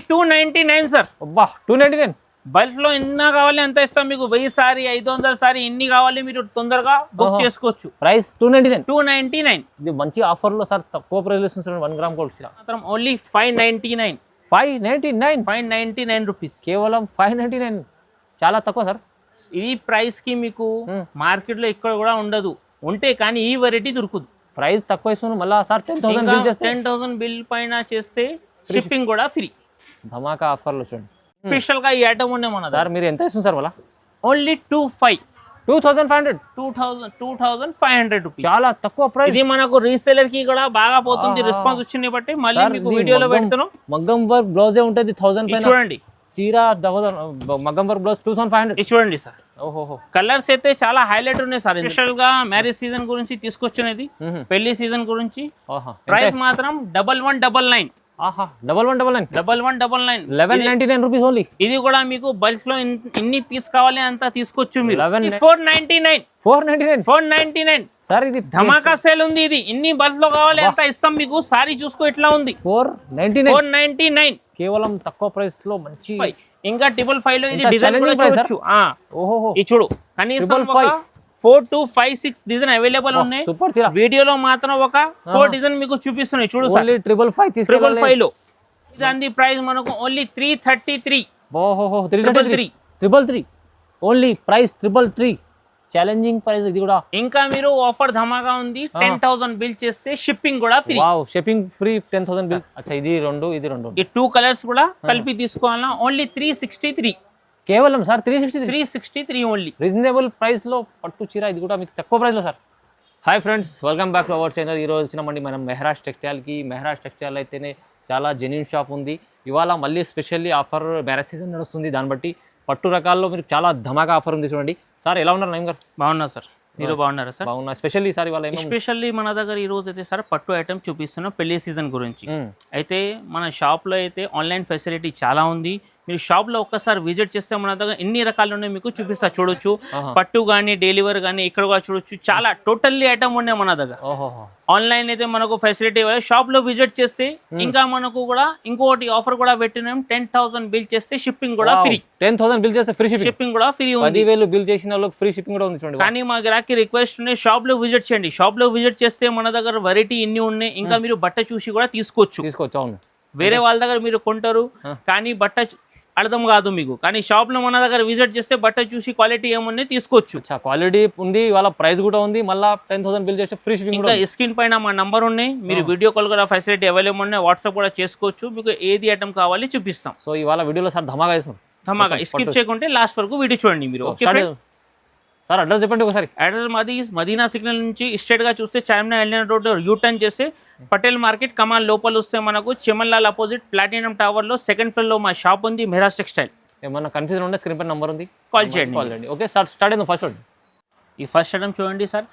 299 sir. అబ్బా 299. Bulk లో ఎన్న కావాలి ఎంత ఇస్తాం మీకు. 1000 సారీ 500 సారీ ఎన్ని కావాలి మీరు తొందరగా బుక్ చేసుకోవచ్చు. ప్రైస్ 299. 299. ఇది మంచి ఆఫర్ లో సార్, తక్కువ ప్రైస్ లో ఇస్తున్నారు 1 గ్రామ్ గోల్డ్ మాత్రం ఓన్లీ 599. 599 రూపీస్, కేవలం 599. చాలా తక్కువ సార్. ఈ ప్రైస్ కి మీకు మార్కెట్ లో ఇక్కడ కూడా ఉండదు, ఉంటే కానీ ఈ వెరైటీ దొరుకుదు. ప్రైస్ తక్కువ ఇస్తున్నారు మళ్ళీ సార్. 10,000 బిల్ పైన చేస్తే షిప్పింగ్ కూడా ఫ్రీ. ధమాకా ఆఫర్లు చూడండి. స్పెషల్ గా ఈ ఐటమ్ ఉండే మన సార్. మీరు ఎంత ఇస్తుంది సార్ మళ్ళీ? Only 2500 rupees. చాలా తక్కువ ప్రైస్. ఇది మనకు రీసేలర్ కి కూడా బాగా పోతుంది. రెస్పాన్స్ వచ్చింది బట్టి మళ్ళీ మీకు వీడియోలో పెడుతున్నాం. మగ్గం వర్క్ బ్లౌజే ఉంటుంది 1000 పైన. చూడండి చీర మగ్గం వర్క్ బ్లౌజ్ 2500. చూడండి సార్. ఓహో, కలర్స్ అయితే చాలా హైలైట్ ఉన్నాయి సార్. స్పెషల్ గా మ్యారేజ్ సీజన్ గురించి తీసుకొచ్చినది, పెళ్లి సీజన్ గురించి. ప్రైస్ మాత్రం 1199. 1199. 1199 రూపీస్ ఓన్లీ. ఇది కూడా మీకు బల్క్ లో ఎన్ని పీస్ కావాలి అంత తీసుకోవచ్చు మీరు. 499 సార్. ఇది ధమాకా సేల్ ఉంది. ఇది ఎన్ని బల్క్ లో కావాలి అంత ఇస్తాం మీకు. సారీ చూసుకో ఎట్లా ఉంది. 499. కేవలం తక్కువ ప్రైస్ లో మంచి. ఇంకా 555 లో ఇది డిజైన్ కూడా చూడొచ్చు. ఇది చూడు, కనీసం 4 to 5 6 డిజైన్ అవైలబుల్ ఉన్నాయి. సూపర్ చీర. వీడియోలో మాత్రం ఒక 4 డిజైన్ మీకు చూపిస్తున్నాయి. చూడు సార్. 555 లో దాని ప్రైస్ మనకు only 333. 333 only. Price 333. Challenging price ఇది కూడా. ఇంకా మీరు ఆఫర్ ధమాకా ఉంది. 10,000 బిల్ చేస్తే షిప్పింగ్ కూడా free. Wow, shipping free. 10,000 bill. అచ్చా, ఇది రెండు. ఈ 2 కలర్స్ కూడా కలిపి తీసుకోవాలా. ఓన్లీ 363. కేవలం సార్ 363 ఓన్లీ. రీజనబుల్ ప్రైస్ లో పట్టు చీర. ఇది కూడా మీకు తక్కువ ప్రైస్ లో sir. Hi friends, welcome back to our channel. ఈరోజు వచ్చినామండి మనం మెహరాజ్ టెక్స్టైల్కి. మెహరాజ్ టెక్స్టైల్ అయితేనే చాలా జెన్యూన్ షాప్ ఉంది. ఇవాళ మళ్ళీ స్పెషల్లీ ఆఫర్, మ్యారేజ్ సీజన్ నడుస్తుంది. దాన్ని బట్టి పట్టు రకాల్లో మీరు చాలా ధమాకా ఆఫర్ ఉంది చూడండి. సార్ ఎలా ఉన్నారు నయీం గారు? బాగున్నా సార్, మీరు బాగున్నారా సార్? బాగున్నా. స్పెషల్లీ సార్ ఇవాళ ఎస్పెషల్లీ మన దగ్గర ఈ రోజు అయితే సార్ పట్టు ఐటమ్ చూపిస్తున్నాం పెళ్లి సీజన్ గురించి. అయితే మన షాప్లో అయితే ఆన్లైన్ ఫెసిలిటీ చాలా ఉంది. మీరు షాప్లో ఒక్కసారి విజిట్ చేస్తే మన దగ్గర ఎన్ని రకాలు ఉన్నాయి మీకు చూపిస్తా. చూడొచ్చు, పట్టు కానీ డెలివరీ కానీ ఇక్కడ కూడా చూడొచ్చు. చాలా టోటల్లీ ఐటమ్ ఉన్నాయి మన దగ్గర. ఆన్లైన్ అయితే మనకు ఫెసిలిటీ, షాప్ లో విజిట్ చేస్తే ఇంకా మనకు కూడా ఇంకోటి ఆఫర్ కూడా పెట్టినాం. 10,000 బిల్ చేస్తే షిప్పింగ్ కూడా ఫ్రీ. 10,000 బిల్ చేస్తే ఫ్రీ షిప్పింగ్ కూడా ఫ్రీ ఉంది. 10,000 బిల్ చేసిన వాళ్ళకి ఫ్రీ షిప్పింగ్ కూడా ఉంది చూడండి. కానీ మా గిరాకీ రిక్వెస్ట్ ఉన్నాయి, షాప్ లో విజిట్ చేయండి. షాప్ లో విజిట్ చేస్తే మన దగ్గర వెరైటీ ఎన్ని ఉన్నాయి. ఇంకా మీరు బట్ట చూసి కూడా తీసుకోవచ్చు. అవును. వేరే వాళ్ళ దగ్గర మీరు కొంటారు కానీ బట్ట అర్థం కాదు మీకు. కానీ షాప్ లో మన దగ్గర విజిట్ చేస్తే బట్ట చూసి క్వాలిటీ ఏమున్నాయి తీసుకోవచ్చు. క్వాలిటీ ఉంది, వాళ్ళ ప్రైస్ కూడా ఉంది. మళ్ళీ 10,000 బిల్ చేస్తే ఫ్రీ షిప్పింగ్. ఇంకా స్క్రీన్ పైన మా నంబర్ ఉన్నాయి, మీరు వీడియో కాల్ కూడా ఫెసిలిటీ అవైలబుల్ ఉన్నాయి. వాట్సాప్ కూడా చేసుకోవచ్చు. మీకు ఏది ఐటమ్ కావాలి చూపిస్తాం. సో ఇవాళ వీడియోలో సార్ ధమాకా ఇస్తాం. ధమాకా స్కిప్ చేయకుంటే లాస్ట్ వరకు వీడియో చూడండి మీరు. సార్ అడ్రస్ చెప్పండి ఒకసారి. అడ్రస్ మాది మదీనా సిగ్నల్ నుంచి స్ట్రైట్ గా చూస్తే చార్మినార్ ఎల్లిన రోడ్ యూటర్న్ చేస్తే పటేల్ మార్కెట్ కమాల్ లోపల వస్తే మనకు చిమన్లాల్ అపోజిట్ ప్లాటినం టవర్ లో 2nd ఫ్లోర్ లో మా షాప్ ఉంది, మెహరాజ్ టెక్స్టైల్. ఏమన్నా కన్ఫ్యూజన్ ఉంటే స్క్రీన్ పై నంబర్ ఉంది, కాల్ చేయండి. ఓకే స్టార్ట్ అయింది. ఫస్ట్ ఈ ఫస్ట్ ఐటమ్ చూడండి సార్.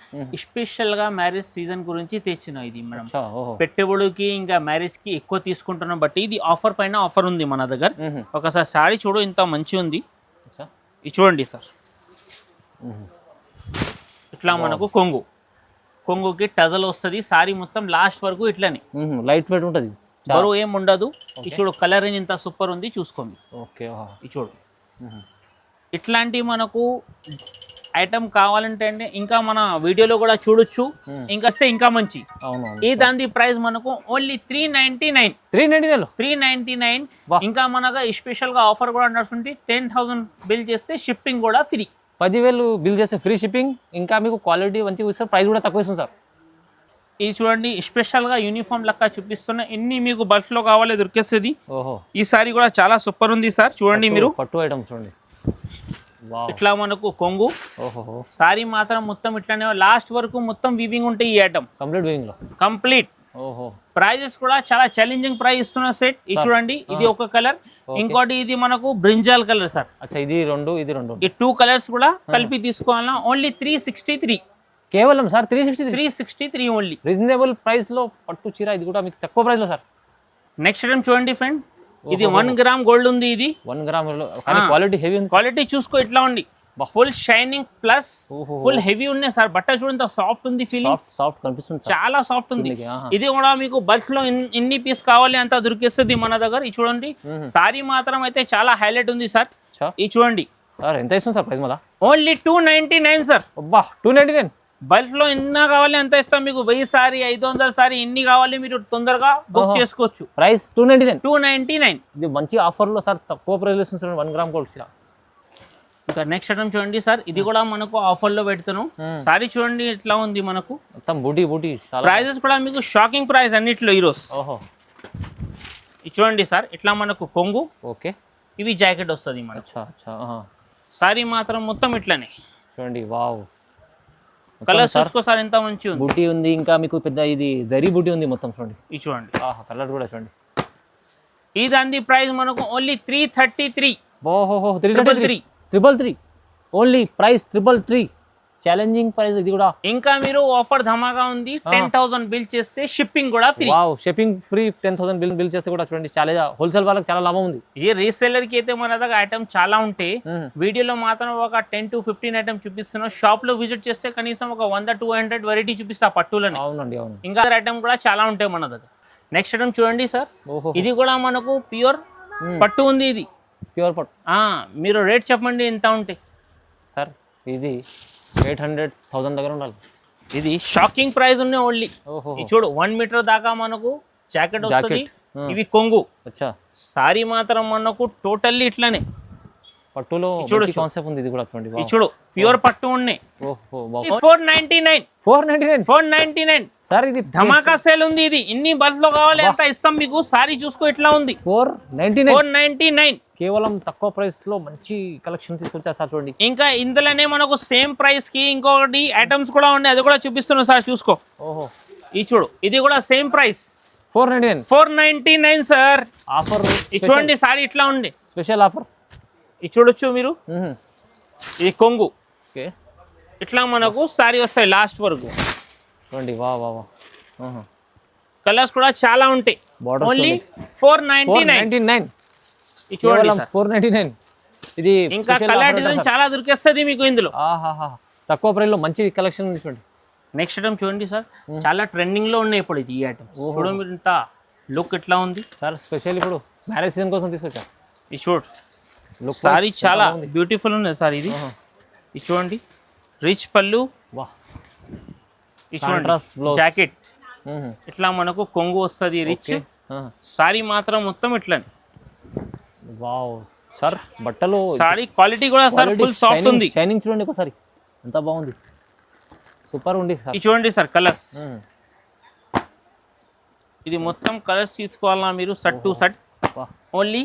స్పెషల్ గా మ్యారేజ్ సీజన్ గురించి తెచ్చిన ఇది మనం పెట్టుబడికి ఇంకా మ్యారేజ్ కి ఎక్కువ తీసుకుంటున్నాం. బట్ ఇది ఆఫర్ పైన ఆఫర్ ఉంది మన దగ్గర. ఒకసారి సారీ చూడు, ఇంత మంచి ఉంది. ఇది చూడండి సార్. ఇట్లా మనకు కొంగుకి టజల్ వస్తుంది. సారీ మొత్తం లాస్ట్ వరకు ఇట్లానే లైట్ వెయిట్ ఉంటుంది, బరువు ఏం ఉండదు. ఈ చూడు కలర్ ఇంత సూపర్ ఉంది, చూసుకోండి. ఓకే, ఈ చూడు ఇట్లాంటి మనకు ఐటమ్ కావాలంటే అంటే ఇంకా మన వీడియోలో కూడా చూడొచ్చు. ఇంకా వస్తే ఇంకా మంచి. ఈ దాని ప్రైస్ మనకు ఓన్లీ 399. ఇంకా మనకు స్పెషల్ గా ఆఫర్ కూడా నడుస్తుంది. 10,000 బిల్ చేస్తే షిప్పింగ్ కూడా ఫ్రీ. 10,000 బిల్ చేస్తే ఫ్రీ షిప్పింగ్. ఇంకా మీకు క్వాలిటీ మంచిగా ఇస్తారు, ప్రైస్ కూడా తక్కువ ఇస్తుంది సార్. ఇది చూడండి స్పెషల్ గా యూనిఫామ్ లెక్క చూపిస్తున్నా. ఎన్ని మీకు బల్క్ లో కావాలి దొరికేస్తుంది. ఈ సారీ కూడా చాలా సూపర్ ఉంది సార్. చూడండి మీరు పట్టు ఐటమ్ చూడండి. ఇట్లా మనకు కొంగు సారీ మాత్రం మొత్తం ఇట్లానే లాస్ట్ వరకు మొత్తం వీవింగ్ ఉంటాయి. ఈ ఐటమ్ కంప్లీట్ వీవింగ్ లో కంప్లీట్. ప్రైజెస్ కూడా చాలా ఛాలెంజింగ్ ప్రైస్ ఇస్తున్న సెట్. ఇది చూడండి, ఇది ఒక కలర్, ఇంకోటి ఇది మనకు బ్రింజాల్ కలర్ సార్. ఇది రెండు. ఈ 2 కలర్స్ కూడా కలిపి తీసుకోవాలా. ఓన్లీ 363. కేవలం సార్ 363 ఓన్లీ. రీజనబుల్ ప్రైస్ లో పట్టు చీర. ఇది కూడా మీకు తక్కువ ప్రైస్ లో సార్. నెక్స్ట్ ఐటమ్ చూడండి ఫ్రెండ్. ఇది 1 గ్రామ్ గోల్డ్ ఉంది. ఇది 1 గ్రామ్ క్వాలిటీ హెవీ ఉంది. క్వాలిటీ చూసుకో ఇట్లా ఉంది. Full shining plus full heavy ఉన్నాయి సార్. బట్ట చూడండి సాఫ్ట్ ఉంది, ఫీలింగ్ సాఫ్ట్ కనిపిస్తుంది sir. చాలా సాఫ్ట్ ఉంది. చూడనీకి, ఆహా. ఇది కూడా మీకు బల్క్ లో ఇన్ని పీస్ కావాలి అంత దొరికేస్తుంది మన దగ్గర. ఇది చూడండి సారీ మాత్రం అయితే చాలా హైలైట్ ఉంది సార్. అచ్చా. ఇది చూడండి సార్ ఎంత ఇస్తుంది సార్ ప్రైస్ మళ్ళా? Only 299 sir. అబ్బా 299. బల్క్ లో ఎన్న కావాలి అంత ఇస్తాం మీకు. 1000 సారీ 500 సారీ ఎన్ని కావాలి మీరు తొందరగా బుక్ చేసుకోవచ్చు. ప్రైస్ 299. 299. ఇది మంచి ఆఫర్ లో సార్, తక్కువ ప్రైస్ లో ఇస్తుంది 1 గ్రామ్ గోల్డ్ చీర. ఇంకా నెక్స్ట్ ఐటమ్ చూడండి సార్, ఇది కూడా మనకు ఆఫర్ లో పెడుతున్నాం. సారీ చూడండి ఎట్లా ఉంది మనకు. మొత్తం బూటీ చాలా. ప్రైజెస్ కూడా మీకు షాకింగ్ ప్రైస్ అన్నిట్లో ఈరోజు. ఓహో ఇది చూడండి సార్ ఎట్లా మనకు కొంగు, ఓకే. ఇవి జాకెట్ వస్తుంది మనకు. అచ్చా అచ్చా, ఆహా. సారీ మాత్రం మొత్తం ఇట్లానే. చూడండి వావ్, కలర్ చూసుకో సార్ ఎంత మంచి ఉంది. బూటీ ఉంది, ఇంకా మీకు పెద్ద ఇది జరీ బూటీ ఉంది మొత్తం చూడండి. ఇది చూడండి, ఆహా కలర్ కూడా చూడండి. ఇది అంది ప్రైస్ మనకు ఓన్లీ 333. ఓహో 333. 333 ఓన్లీ ప్రైస్ 333. ఛాలెంజింగ్ ప్రైస్ ఇది కూడా. ఇంకా మీరు ఆఫర్ ధమాగా ఉంది. 10,000 బిల్ చేస్తే షిప్పింగ్ కూడా free. Wow, shipping free. 10,000 bill చేస్తే కూడా చూడండి చాలా హోల్సేల్ వాళ్ళకి చాలా లాభం ఉంది. ఈ రీసెల్లర్ కి అయితే మన దగ్గర ఐటమ్ చాలా ఉంటాయి. వీడియోలో మాత్రం ఒక 10 to 15 ఐటమ్ చూపిస్తున్నాం. షాప్ లో విజిట్ చేస్తే కనీసం ఒక 100-200 వెరైటీ చూపిస్తా పట్టులని. అవునండి అవును. ఇంకా ఐటమ్ కూడా చాలా ఉంటాయి మన దగ్గర. నెక్స్ట్ ఐటమ్ చూడండి సార్, ఓహో ఇది కూడా మనకు ప్యూర్ పట్టు ఉంది. ఇది ప్యూర్ పట్టు. మీరు రేట్ చెప్పండి ఎంత ఉంటాయి సార్? ఇది 800,000 దగ్గర ఉండాలి. ఇది షాకింగ్ ప్రైస్ ఉన్నాయి ఓన్లీ. ఓహో ఇది చూడు 1 మీటర్ దాకా మనకు జాకెట్ వస్తుంది. ఇవి కొంగు. అచ్చా. సారీ మాత్రం మనకు టోటల్లీ ఇట్లానే పట్టులో చూడొచ్చు. కాన్సెప్ట్ ఉంది. ఇది కూడా చూడండి. ఇది చూడు ప్యూర్ పట్టు ఉన్నాయి. ఓహో 499. 499 సార్. ఇది ధమాకా సేల్ ఉంది. ఇది ఇన్ని బల్క్ లో కావాలి అంత ఇస్తాం మీకు. సారీ చూసుకో ఎట్లా ఉంది. 499 కేవలం తక్కువ ప్రైస్ లో మంచి కలెక్షన్ తీసుకొచ్చారు సార్ చూడండి. ఇంకా ఇందులోనే మనకు సేమ్ ప్రైస్ కి ఇంకొకటి ఐటమ్స్ కూడా ఉన్నాయి, అది కూడా చూపిస్తున్నాం సార్ చూసుకో. ఓహో ఇది చూడు, ఇది కూడా సేమ్ ప్రైస్ 499 సార్. ఆఫర్. ఇది చూడండి సారీ ఇట్లా ఉంది, స్పెషల్ ఆఫర్. ఇది చూడొచ్చు మీరు. ఇది కొంగు ఓకే. ఇట్లా మనకు సారీ వస్తాయి లాస్ట్ వరకు. చూడండి వా వా వా. కలర్స్ కూడా చాలా ఉంటాయి. ఓన్లీ 499. ఇది చూడండి సార్. 499. ఇది ఇంకా కలర్ డిజైన్ చాలా దొరికేస్తుంది మీకు ఇందులో. ఆహాహా, తక్కువ ప్రైస్ లో మంచి కలెక్షన్ ఉంది చూడండి. నెక్స్ట్ ఐటమ్ చూడండి సార్, చాలా ట్రెండింగ్ లో ఉన్నాయి ఇప్పుడు ఇది. ఈ ఐటమ్ చూడండి మీరు, ఇంత లుక్ ఎట్లా ఉంది సార్. స్పెషల్ ఇప్పుడు మ్యారేజ్ సీజన్ కోసం తీసుకొచ్చా. ఇది చూడు, సారీ చాలా బ్యూటిఫుల్ ఉంది సార్. ఇది ఇది చూడండి, రిచ్ పళ్ళు. వా, ఇది చూడండి జాకెట్. ఇట్లా మనకు కొంగు వస్తుంది రిచ్. సారీ మాత్రం మొత్తం ఇట్లానే. వావ్ సార్, బట్టలు సారీ క్వాలిటీ కూడా సార్ ఫుల్ సాఫ్ట్ ఉంది. షైనింగ్ చూడండి ఒకసారి ఎంత బాగుంది, సూపర్ ఉంది సార్. ఇది చూడండి సార్ కలర్స్. ఇది మొత్తం కలర్స్ తీసుకోవాలన్నా మీరు సట్ టు సట్. Only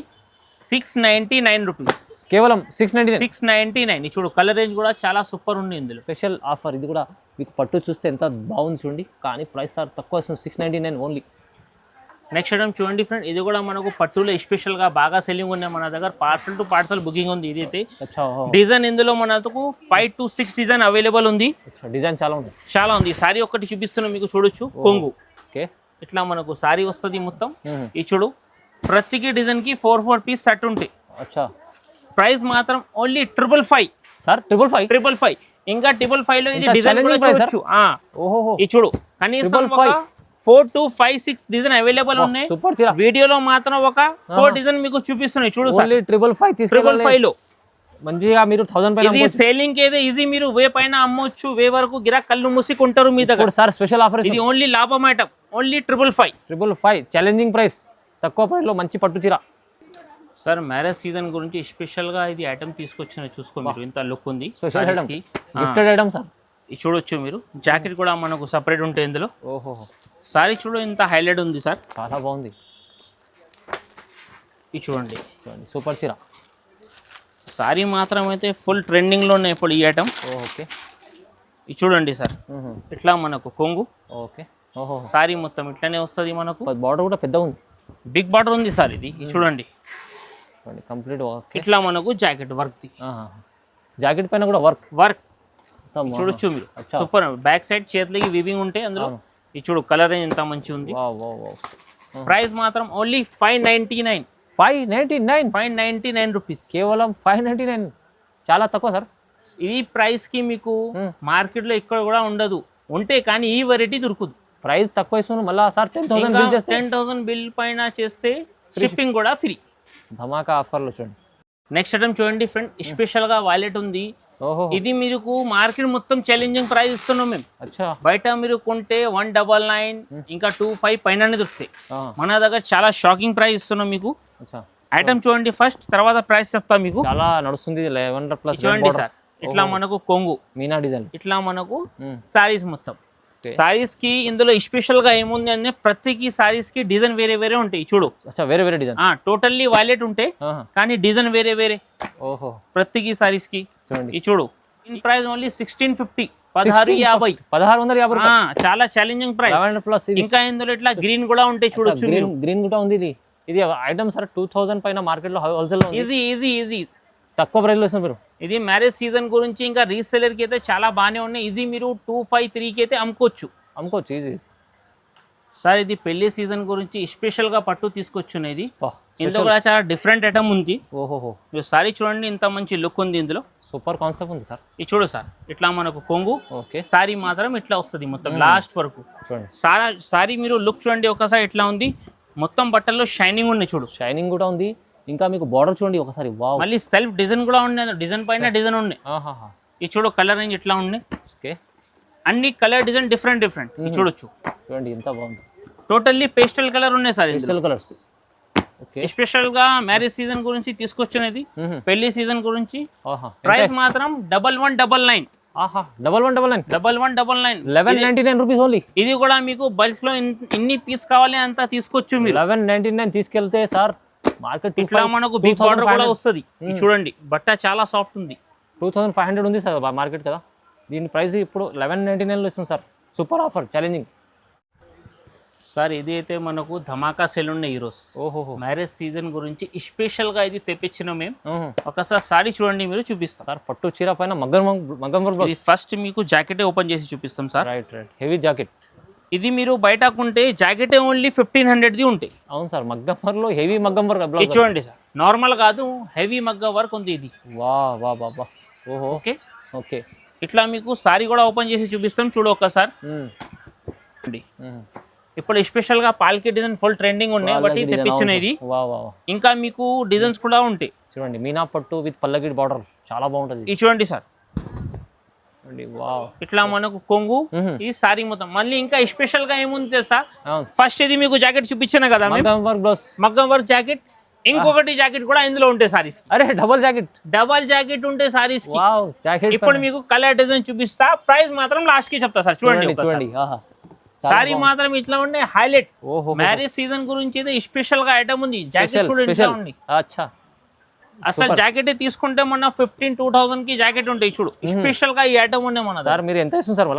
699 rupees. కేవలం 699. 699. ఇది చూడు, కలర్ రేంజ్ కూడా చాలా సూపర్ ఉంది ఇందులో. స్పెషల్ ఆఫర్ ఇది కూడా. మీకు పట్టు చూస్తే ఎంత బాగుంది చూడండి, కానీ ప్రైస్ సార్ తక్కువ వస్తుంది. 699 ఓన్లీ. నెక్స్ట్ ఐటమ్ చూడండి ఫ్రెండ్, ఇది కూడా మనకు పట్టులో స్పెషల్ గా బాగా సెల్లింగ్ ఉన్నాయి మన దగ్గర. పార్సల్ టు పార్సల్ బుకింగ్ ఉంది. ఇది అయితే డిజైన్ ఇందులో మనకు 5 to 6 డిజైన్ అవైలబుల్ ఉంది. డిజైన్ చాలా ఉంది, చాలా ఉంది. సారీ ఒకటి చూపిస్తున్నాం మీకు, చూడొచ్చు. కొంగు ఓకే. ఇట్లా మనకు సారీ వస్తుంది మొత్తం. ఈ చూడు, ప్రతికి డిజైన్ కి 4 పీస్ సెట్ ఉంటాయి. అచ్చా. ప్రైస్ మాత్రం ఓన్లీ 555 సార్. 555. ఇంకా 555 లో ఇది డిజైన్ కూడా చూడొచ్చు. ఓహో, ఈ చూడు, కనీసం 4 to 5, 6 డిజైన్ అవైలబుల్ ఉన్నాయి. సూపర్ చీర. వీడియోలో మాత్రం ఒక 4 డిజైన్ మీకు చూపిస్తున్నాయి. చూడు సార్, 555 లో మంచిగా మీరు 1000 పైన. ఇది సేలింగ్ కి అయితే ఈజీ. మీరు వే పైన అమ్మొచ్చు, వే వరకు గిరా కళ్ళు మూసుకుంటారు మీ దగ్గర. సార్ స్పెషల్ ఆఫర్ ఇది ఓన్లీ లాభం ఐటమ్. ఓన్లీ 555. ఛాలెంజింగ్ ప్రైస్, తక్కువ ప్రైస్ లో మంచి పట్టు చీర. సార్ మ్యారేజ్ సీజన్ గురించి స్పెషల్ గా ఇది ఐటమ్ తీసుకొచ్చిన చూసుకో మీరు, ఇంత లుక్ ఉంది. Special item, gifted item sir. ఇది చూడొచ్చు మీరు, జాకెట్ కూడా మనకు సపరేట్ ఉంటాయి ఇందులో. ఓహో, సారీ చూడు ఇంత హైలైట్ ఉంది సార్, చాలా బాగుంది. ఇది చూడండి, సూపర్ చీర. సారీ మాత్రం అయితే ఫుల్ ట్రెండింగ్ లో ఉన్నాయి ఇప్పుడు ఈ ఐటమ్. ఓకే. ఇది చూడండి సార్, ఇట్లా మనకు కొంగు. ఓకే. ఓహో, సారీ మొత్తం ఇట్లానే వస్తుంది మనకు. బార్డర్ కూడా పెద్ద ఉంది, బిగ్ బార్డర్ ఉంది సార్. ఇది చూడండి కంప్లీట్ ఇట్లా మనకు జాకెట్ వర్క్. జాకెట్ పైన కూడా వర్క్ చూడొచ్చు మీరు. సూపర్. బ్యాక్ సైడ్ చేతులకి వివింగ్ ఉంటాయి అందులో. ఇది చూడు, కలర్ ఎంత మంచి ఉంది. ప్రైస్ మాత్రం ఓన్లీ 599 రూపీస్. కేవలం 599. చాలా తక్కువ సార్. ఈ ప్రైస్ కి మీకు మార్కెట్ లో ఇక్కడ కూడా ఉండదు, ఉంటే కానీ ఈ వెరైటీ దొరుకుదు. ప్రైస్ తక్కువ ఇస్తున్నాను మళ్ళీ సార్ 10,000 బిల్ చేస్తే 10,000 బిల్ పైన చేస్తే షిప్పింగ్ కూడా ఫ్రీ. ధమాకా ఆఫర్లు చూడండి. నెక్స్ట్ ఐటమ్ చూడండి ఫ్రెండ్, స్పెషల్ గా వాలెట్ ఉంది. ఓహో, ఇది మీకు మార్కెట్ మొత్తం ఛాలెంజింగ్ ప్రైస్ ఇస్తున్నాం మేము. అచ్చా, బయట మీరు కొంటే 199 ఇంకా 25 పైన దొరుకుతాయి. ఆ, మన దగ్గర చాలా షాకింగ్ ప్రైస్ ఇస్తున్నాం మీకు. అచ్చా. ఐటమ్ చూడండి ఫస్ట్, తర్వాత ప్రైస్ చెప్తా మీకు. చాలా నడుస్తుంది 11+ చూడండి సార్, ఇట్లా మనకు కొంగు, మీనా డిజైన్. ఇట్లా మనకు సారీస్ మొత్తం. సారీస్ కి ఇందులో స్పెషల్ గా ఏముంది అంటే ప్రతికి సారీస్ కి డిజైన్ వేరే వేరే ఉంటాయి. చూడు, అచ్చా, వేరే వేరే డిజైన్. టోటల్లీ వాలెట్ ఉంటాయి కానీ డిజైన్ వేరే వేరే ఓహో, ప్రతికి సారీస్ కి. చూడండి, ఇది చూడు, ఇన్ ప్రైస్ ఓన్లీ 1650, 1650. 1650. చాలా ఛాలెంజింగ్ ప్రైస్. 11+ ఇంకా ఇందులో ఇట్లా గ్రీన్ కూడా ఉంటాయి చూడొచ్చు. గ్రీన్ కూడా ఉంది. ఇది ఇది ఐటమ్ సార్ 2000 పైన మార్కెట్ లో హోల్సేల్ లో ఈజీ ఈజీ ఈజీ తక్కువ ప్రైస్ లో ఇస్తున్నారు మీరు. ఇది మ్యారేజ్ సీజన్ గురించి ఇంకా రీసెలర్ కి అయితే చాలా బాగానే ఉన్నాయి. ఈజీ మీరు 253 కి అయితే అమ్ముకోవచ్చు ఈజీ. సార్ ఇది పెళ్లి సీజన్ గురించి స్పెషల్ గా పట్టు తీసుకొచ్చున్నది. ఇందులో కూడా చాలా డిఫరెంట్ ఐటమ్ ఉంది. ఓహో, మీరు సారీ చూడండి, ఇంత మంచి లుక్ ఉంది ఇందులో. సూపర్ కాన్సెప్ట్ ఉంది సార్. ఇది చూడు సార్, ఇట్లా మనకు కొంగు, ఓకే, సారీ మాత్రం ఇట్లా వస్తుంది మొత్తం లాస్ట్ వరకు. చూడండి సారీ మీరు లుక్ చూడండి ఒకసారి ఎట్లా ఉంది. మొత్తం బట్టల్లో షైనింగ్ ఉన్నాయి చూడు, షైనింగ్ కూడా ఉంది. ఇంకా మీకు బార్డర్ చూడండి ఒకసారి. వావ్, మళ్ళీ సెల్ఫ్ డిజైన్ కూడా ఉన్నాయి, డిజైన్ పైన డిజైన్ ఉన్నాయి. ఇది చూడు, కలర్ రేంజ్ ఎట్లా ఉన్నాయి. ఓకే, అన్ని కలర్ డిజైన్ డిఫరెంట్ డిఫరెంట్. ఇది చూడొచ్చు, చూడండి ఎంత బాగుంది. టోటల్లీ పేస్టల్ కలర్ ఉన్నాయి sir, pastel colours. Okay, special గా మ్యారేజ్ సీజన్ గురించి తీసుకొచ్చినది, పెళ్లి సీజన్ గురించి. ప్రైస్ మాత్రం 1199. 1199 1199 రూపీస్ ఓన్లీ. ఇది కూడా మీకు బల్క్ లో ఇన్ని పీస్ కావాలి అంత తీసుకోవచ్చు మీరు. 1199 తీసుకెళ్తే సార్ మార్కెట్ ఇట్లా మనకు బిగ్ బార్డర్ కూడా వస్తుంది. చూడండి బట్ట చాలా సాఫ్ట్ ఉంది. 2500 ఉంది సార్ మార్కెట్ కదా. దీని ప్రైస్ ఇప్పుడు 1199 లో ఇస్తుంది sir. Super offer, challenging sir. ఇది అయితే మనకు ధమాకా సెల్ ఉన్నాయి ఈరోజు. ఓహో, మ్యారేజ్ సీజన్ గురించి స్పెషల్ గా ఇది తెప్పించినాం మేము. ఒకసారి సారీ చూడండి, మీరు చూపిస్తాం సార్. పట్టు చీర పైన మగ్గం వర్క్. ఫస్ట్ మీకు జాకెట్ ఓపెన్ చేసి చూపిస్తాం సార్. Right, heavy jacket. ఇది మీరు బయట కొంటే జాకెట్ ఓన్లీ 1500 ఉంటాయి. అవును సార్, మగ్గం వర్క్ లో హెవీ మగ్గం వర్క్. చూడండి సార్, నార్మల్ కాదు, హెవీ మగ్గం వర్క్ ఉంది ఇది. వా. ఓహో, ఓకే ఓకే. ఇట్లా మీకు సారీ కూడా ఓపెన్ చేసి చూపిస్తాం. చూడు ఒక్కసారి. ఇప్పుడు స్పెషల్ గా పాల్కి డిజైన్ ఫుల్ ట్రెండింగ్ ఉన్నాయి బట్టి తెప్పించినది. ఇంకా మీకు డిజైన్స్ కూడా ఉంటాయి. చూడండి, మీనా పట్టు విత్ పల్లకి బార్డర్ చాలా బాగుంటది. ఇది చూడండి సార్, ఇట్లా మనకు కొంగు, ఈ సారీ మొత్తం. మళ్ళీ ఇంకా స్పెషల్ గా ఏముంది తెలుసా, ఫస్ట్ ఇది మీకు జాకెట్ చూపించాను కదా మగ్గం వర్క్ జాకెట్. ఇంకొకటి జాకెట్ కూడా ఇందులో ఉంటాయి సారీస్. అరే, డబల్ జాకెట్ ఉంటాయి సారీస్. ఇప్పుడు మీకు కలర్ డిజైన్ చూపిస్తా, ప్రైస్ మాత్రం లాస్ట్ కి చెప్తా సార్. చూడండి సారీ మాత్రం ఇట్లా ఉండే హైలైట్. మ్యారేజ్ సీజన్ గురించి అయితే స్పెషల్ గా ఐటమ్ ఉంది. జాకెట్ చూడండి ఇట్లా ఉంది. అసలు జాకెట్ తీసుకుంటే మన 15,000 కి జాకెట్ ఉంటాయి. చూడు స్పెషల్ గా ఈ ఐటమ్ ఉండే మన సార్. మీరు ఎంత ఇస్తుంది సార్?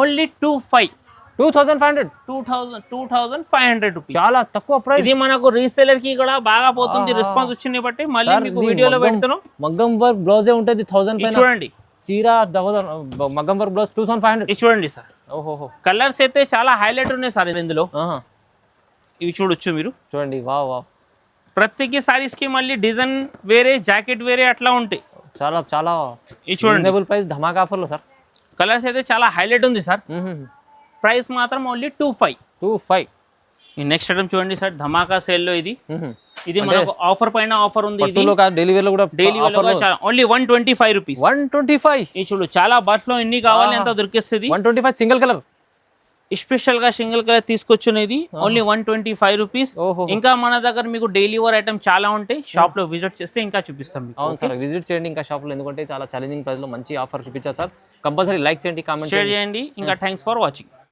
Only 2500 rupees. చాలా తక్కువ ప్రైస్. ఇది మనకు రీసేలర్ కి కూడా బాగా పోతుంది. రెస్పాన్స్ వచ్చింది బట్టి మళ్ళీ మీకు వీడియోలో పెడతాను. మగ్గం వర్క్ బ్లౌజే ఉంటుంది 1000 పైన. చూడండి, చీర మగ్గం వర్క్ బ్లౌజ్ 2500. చూడండి సార్, కలర్స్ అయితే చాలా హైలైట్ ఉన్నాయి సార్ ఇందులో. ఇవి చూడొచ్చు మీరు. చూడండి, వా. ప్రతికి సారీస్ కి మళ్ళీ డిజైన్ వేరే, జాకెట్ వేరే అట్లా ఉంటాయి. చాలా చాలా చూడండి ప్రైస్, ధమాకా ఆఫర్లో సార్. కలర్స్ అయితే చాలా హైలైట్ ఉంది సార్. ప్రైస్ మాత్రం ఓన్లీ 25. ఈ నెక్స్ట్ ఐటమ్ చూడండి సార్, ధమాకా సేల్ లో ఇది. ఇది మనకు ఆఫర్ పైన ఆఫర్ ఉంది. ఇది డెలివరీలో కూడా ఓన్లీ 125 రూపీస్. 125. ఈ చూడు, చాలా బట్టలో ఎన్ని కావాలి అంత దొరికేస్తుంది. 125 సింగిల్ కలర్. స్పెషల్ గా సింగిల్ కలర్ తీసుకొచ్చినది ఓన్లీ 125 రూపీస్. ఇంకా మన దగ్గర మీకు డైలీ వేర్ ఐటమ్ చాలా ఉంటాయి. షాప్ లో విజిట్ చేస్తే ఇంకా చూపిస్తాం. అవును సార్, విజిట్ చేయండి ఇంకా షాప్ లో, ఎందుకంటే చాలా ఛాలెంజింగ్ ప్రైస్ లో మంచి ఆఫర్ చూపించారు సార్. కంపల్సరీ లైక్ చేయండి, కామెంట్ షేర్ చేయండి. ఇంకా థ్యాంక్స్ ఫర్ వాచింగ్.